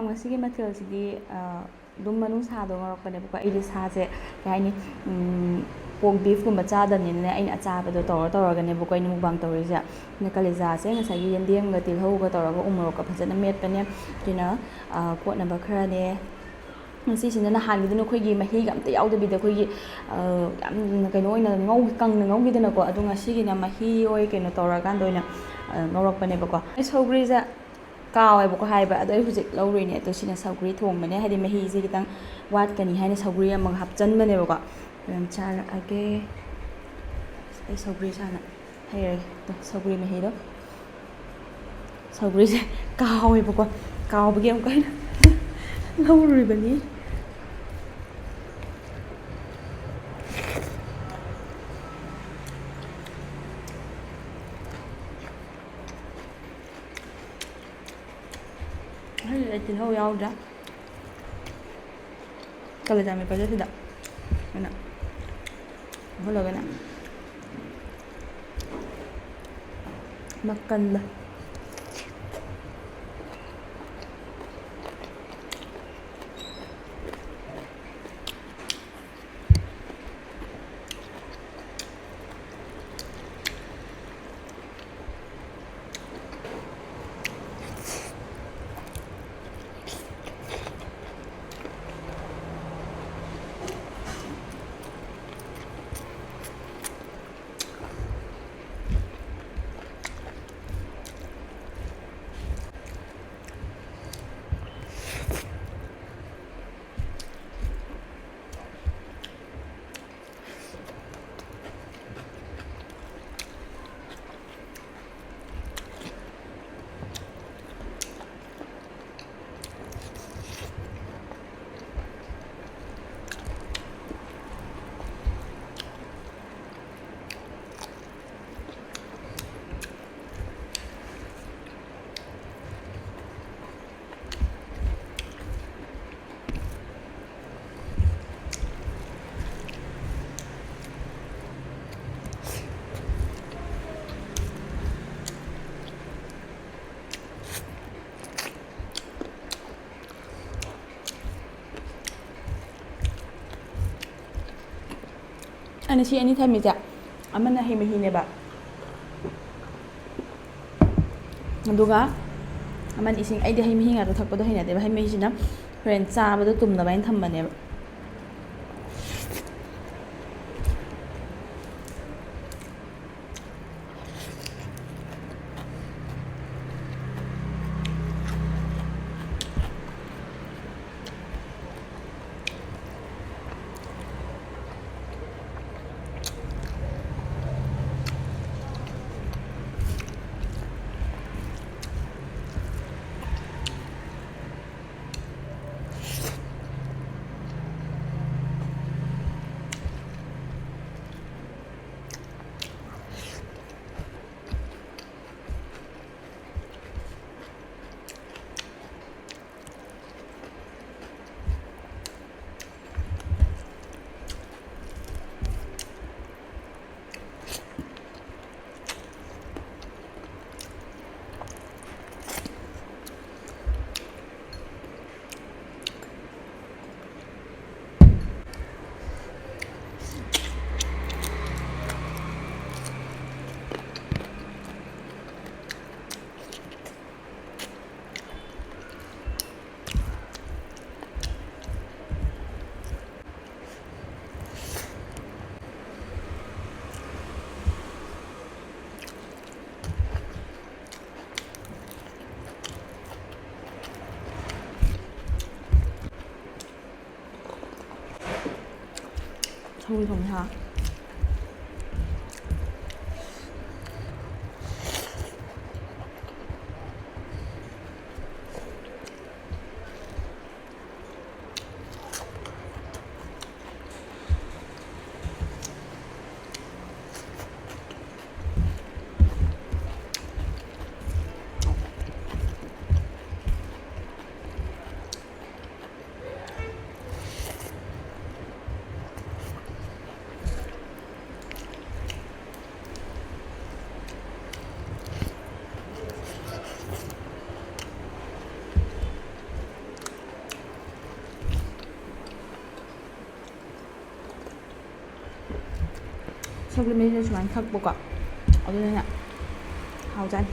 ꯉꯁꯤꯒꯤ ꯃꯊꯦꯜꯁꯤꯗꯤ ꯑꯗꯨꯝ ꯃꯅꯨꯡꯁꯥꯗꯣ ꯉꯧꯔꯛꯄꯅꯦꯕꯀꯣ ꯑꯩꯗꯤ ꯁꯥꯁꯦ ꯀꯩ ꯍꯥꯏꯅꯤ ꯄꯣꯛ ꯕꯤꯐꯀꯨꯝꯕ ꯆꯥꯗꯕꯅꯤꯅꯅꯦ ꯑꯩꯅ ꯑꯆꯥꯕꯗꯣ ꯇꯧꯔꯒꯅꯦꯕꯀꯣ ꯑꯩꯅ ꯃꯨꯛꯕꯥꯡ ꯇꯧꯔꯤꯁꯦ ꯑꯩꯅ ꯀꯂꯦꯖꯥꯁꯦ ꯉꯁꯥꯏꯒꯤ ꯌꯦꯟꯗꯦꯝꯒ ꯇꯤꯜꯍꯧꯒ ꯇꯧꯔꯒ ꯎ ꯃꯣꯔꯣꯛꯀ ꯐꯖꯅ ꯃꯦꯠꯄꯅꯦ ꯑꯗꯨꯅ ꯀꯣꯠꯅꯕ ꯈꯔꯅꯦ ꯉꯁꯤꯁꯤꯅ ꯅꯍꯥꯟꯒꯤꯗꯨꯅ ꯑꯩꯈꯣꯏꯒꯤ ꯃꯍꯤꯒ ꯑꯝꯇ ꯌꯥꯎꯗꯕꯤꯗ ꯑꯩꯈꯣꯏꯒꯤ ꯌꯥꯝ ꯀꯩꯅꯣ ꯑꯣꯏꯅ ꯀꯪꯅ ꯉꯧꯈꯤꯗꯅꯀꯣ ꯑꯗꯣ ꯉꯁꯤꯒꯤꯅ ꯃꯍꯤ ꯑꯣꯏ ꯀꯩꯅꯣ ꯇꯧꯔꯀꯥꯟꯗ ꯑꯣꯏꯅ ꯉꯧꯔꯛꯄꯅꯦꯕꯀꯣ ꯑꯩ ꯁꯧꯒ꯭ꯔꯤꯁꯦ ꯀꯥꯎꯋꯦꯕꯀꯣ ꯍꯥꯏꯕ ꯑꯗꯣ ꯑꯩ ꯍꯧꯖꯤꯛ ꯂꯧꯔꯨꯏꯅꯦ ꯑꯗꯣ ꯁꯤꯅ ꯁꯧꯒ꯭ꯔꯤ ꯊꯣꯡꯕꯅꯦ ꯍꯥꯏꯗꯤ ꯃꯍꯤꯁꯦ ꯈꯤꯇꯪ ꯋꯥꯠꯀꯅꯤ ꯍꯥꯏꯅ ꯁꯧꯒ꯭ꯔꯤ ꯑꯃꯒ ꯍꯥꯞꯆꯟꯕꯅꯦꯕꯀꯣ ꯑꯗꯨꯝ ꯆꯥꯔꯛꯑꯒꯦ ꯑꯩ ꯁꯧꯒ꯭ꯔꯤꯁꯦ ꯍꯥꯟꯅ ꯍꯩꯔꯒꯦ ꯁꯧꯒ꯭ꯔꯤ ꯃꯍꯤꯗꯣ ꯁꯧꯒ꯭ꯔꯤꯁꯦ ꯀꯥꯎꯋꯦꯕꯀꯣ ꯀꯥꯎꯕꯒꯤ ꯑꯃꯨꯛꯀ ꯑꯩꯅ ꯂꯧꯔꯨꯔꯤꯕꯅꯤ ꯑꯩ ꯇꯤꯜꯍꯧ ꯌꯥꯎꯗ꯭ꯔꯦ ꯀꯂꯦꯖꯥ ꯃꯦꯠꯄꯁꯦ ꯁꯤꯗ ꯑꯩꯅ ꯍꯨꯜꯂꯒꯅꯦ ꯃꯀꯟꯗ ꯑꯩꯅ ꯁꯤ ꯑꯅꯤ ꯊꯝꯃꯤꯁꯦ ꯑꯃꯅ ꯍꯩ ꯃꯍꯤꯅꯦꯕ ꯑꯗꯨꯒ ꯑꯃꯅ ꯏꯁꯤꯡ ꯑꯩꯗꯤ ꯍꯩ ꯃꯍꯤ ꯉꯥꯛꯇ ꯊꯛꯄꯗꯣ ꯍꯩꯅꯗꯦꯕ ꯍꯩ ꯃꯍꯤꯁꯤꯅ ꯍꯣꯔꯦꯟ ꯆꯥꯕꯗꯣ ꯇꯨꯝꯅꯕ ꯍꯥꯏꯅ ꯊꯝꯕꯅꯦꯕ ꯁꯧꯒ꯭ꯔꯤ ꯊꯣꯡꯕ ꯍꯥ ꯁꯒꯂꯤ ꯁꯨꯃꯥꯏꯅ ꯊꯛꯄꯀꯣ ꯑꯗꯨꯅ ꯍꯥꯎꯖꯥꯅꯤ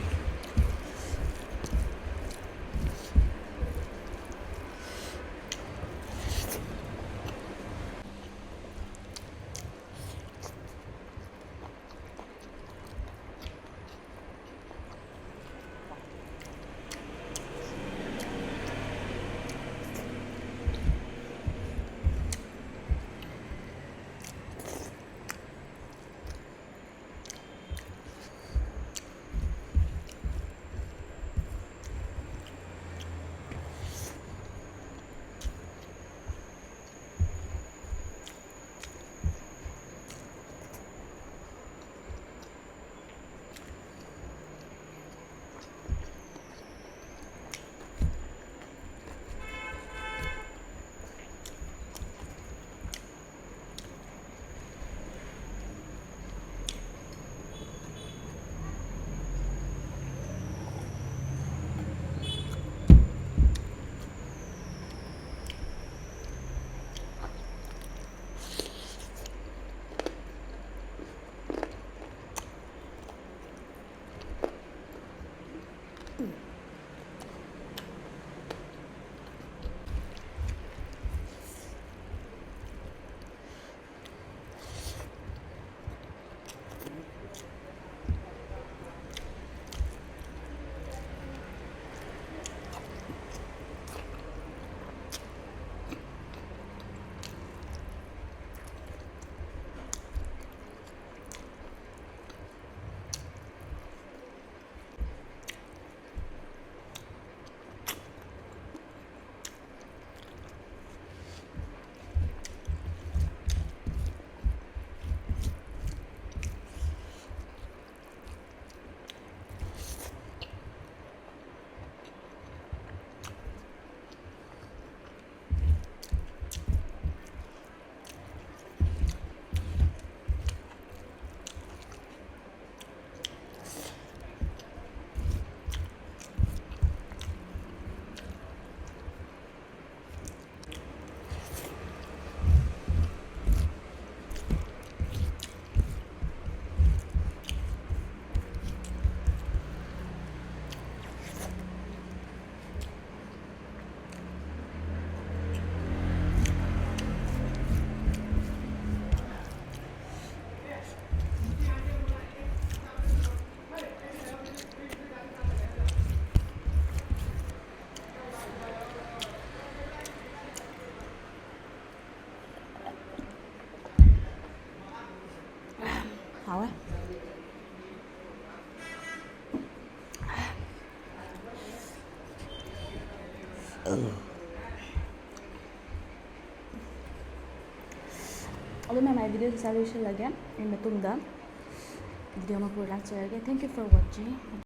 ꯍꯥꯎꯋꯦ ꯑꯗꯨ ꯃꯌꯥꯝ ꯑꯩ ꯚꯤꯗꯤꯑꯣꯁꯦ ꯁ꯭ꯋꯥꯏꯗ ꯂꯣꯏꯁꯤꯜꯂꯒꯦ ꯑꯩ ꯃꯇꯨꯡꯗ ꯚꯤꯗꯤꯑꯣ ꯑꯃ ꯄꯨꯔ ꯂꯥꯛꯆꯔꯒꯦ ꯊꯦꯡꯛ ꯌꯨ ꯐꯣꯔ ꯋꯥꯆꯤꯡ